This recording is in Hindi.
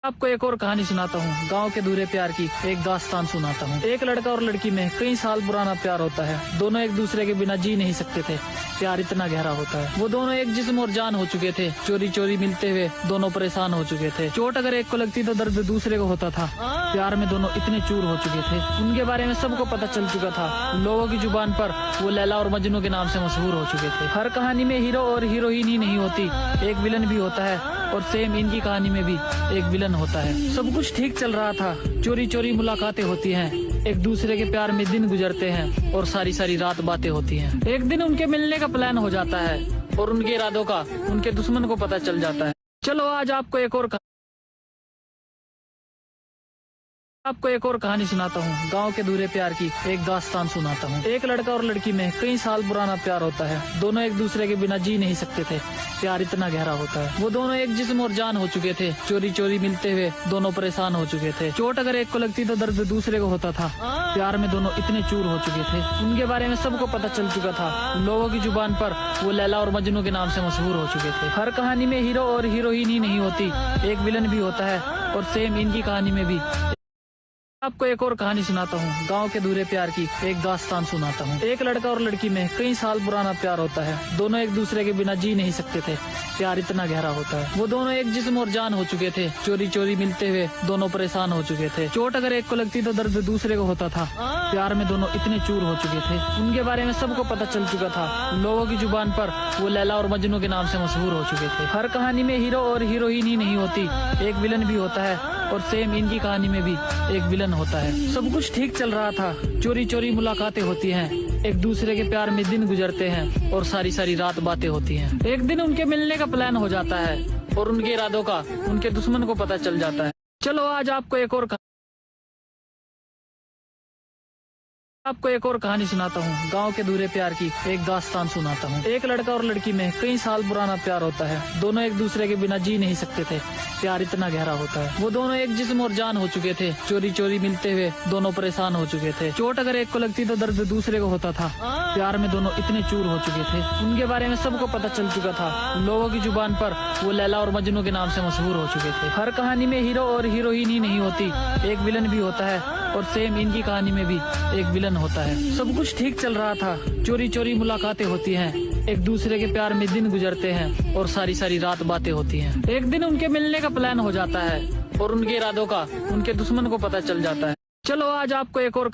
आपको एक और कहानी सुनाता हूँ। गांव के अधूरे प्यार की एक दास्तान सुनाता हूँ। एक लड़का और लड़की में कई साल पुराना प्यार होता है। दोनों एक दूसरे के बिना जी नहीं सकते थे। प्यार इतना गहरा होता है। वो दोनों एक जिस्म और जान हो चुके थे। चोरी चोरी मिलते हुए दोनों परेशान हो चुके थे। चोट अगर एक को लगती तो दर्द दूसरे को होता था। प्यार में दोनों इतने चूर हो चुके थे। उनके बारे में सबको पता चल चुका था। लोगों की जुबान पर वो लैला और मजनू के नाम से मशहूर हो चुके थे। हर कहानी में हीरो और हीरोइन ही नहीं होती, एक विलन भी होता है। और सेम इनकी कहानी में भी एक विलन होता है। सब कुछ ठीक चल रहा था। चोरी चोरी मुलाकातें होती हैं, एक दूसरे के प्यार में दिन गुजरते हैं और सारी सारी रात बातें होती हैं। एक दिन उनके मिलने का प्लान हो जाता है और उनके इरादों का उनके दुश्मन को पता चल जाता है। चलो आज आपको एक और कहानी सुनाता हूँ। गांव के अधूरे प्यार की एक दास्तान सुनाता हूँ। एक लड़का और लड़की में कई साल पुराना प्यार होता है। दोनों एक दूसरे के बिना जी नहीं सकते थे। प्यार इतना गहरा होता है। वो दोनों एक जिस्म और जान हो चुके थे। चोरी चोरी मिलते हुए दोनों परेशान हो चुके थे। चोट अगर एक को लगती तो दर्द दूसरे को होता था। प्यार में दोनों इतने चूर हो चुके थे। उनके बारे में सबको पता चल चुका था। लोगों की जुबान पर वो लैला और मजनू के नाम से मशहूर हो चुके थे। हर कहानी में हीरो और हीरोइन ही नहीं होती, एक विलन भी होता है। और सेम इनकी कहानी में भी आपको एक और कहानी सुनाता हूँ। गांव के अधूरे प्यार की एक दास्तान सुनाता हूँ। एक लड़का और लड़की में कई साल पुराना प्यार होता है। दोनों एक दूसरे के बिना जी नहीं सकते थे। प्यार इतना गहरा होता है। वो दोनों एक जिस्म और जान हो चुके थे। चोरी चोरी मिलते हुए दोनों परेशान हो चुके थे। चोट अगर एक को लगती तो दर्द दूसरे को होता था। प्यार में दोनों इतने चूर हो चुके थे। उनके बारे में सबको पता चल चुका था। लोगों की जुबान पर वो लैला और मजनू के नाम से मशहूर हो चुके थे। हर कहानी में हीरो और हीरोइन ही नहीं होती, एक विलन भी होता है। और सेम इनकी कहानी में भी एक विलन होता है। सब कुछ ठीक चल रहा था। चोरी चोरी मुलाकातें होती हैं, एक दूसरे के प्यार में दिन गुजरते हैं और सारी सारी रात बातें होती हैं। एक दिन उनके मिलने का प्लान हो जाता है और उनके इरादों का उनके दुश्मन को पता चल जाता है। चलो आज आपको एक और कहानी सुनाता हूँ। गांव के अधूरे प्यार की एक दास्तान सुनाता हूँ। एक लड़का और लड़की में कई साल पुराना प्यार होता है। दोनों एक दूसरे के बिना जी नहीं सकते थे। प्यार इतना गहरा होता है। वो दोनों एक जिस्म और जान हो चुके थे। चोरी चोरी मिलते हुए दोनों परेशान हो चुके थे। चोट अगर एक को लगती तो दर्द दूसरे को होता था। प्यार में दोनों इतने चूर हो चुके थे। उनके बारे में सबको पता चल चुका था। लोगों की जुबान पर वो लैला और मजनू के नाम से मशहूर हो चुके थे। हर कहानी में हीरो और हीरोइन ही नहीं होती, एक विलन भी होता है। और सेम इनकी कहानी में भी एक विलन होता है। सब कुछ ठीक चल रहा था। चोरी चोरी मुलाकातें होती हैं, एक दूसरे के प्यार में दिन गुजरते हैं और सारी सारी रात बातें होती हैं। एक दिन उनके मिलने का प्लान हो जाता है और उनके इरादों का उनके दुश्मन को पता चल जाता है। चलो आज आपको एक और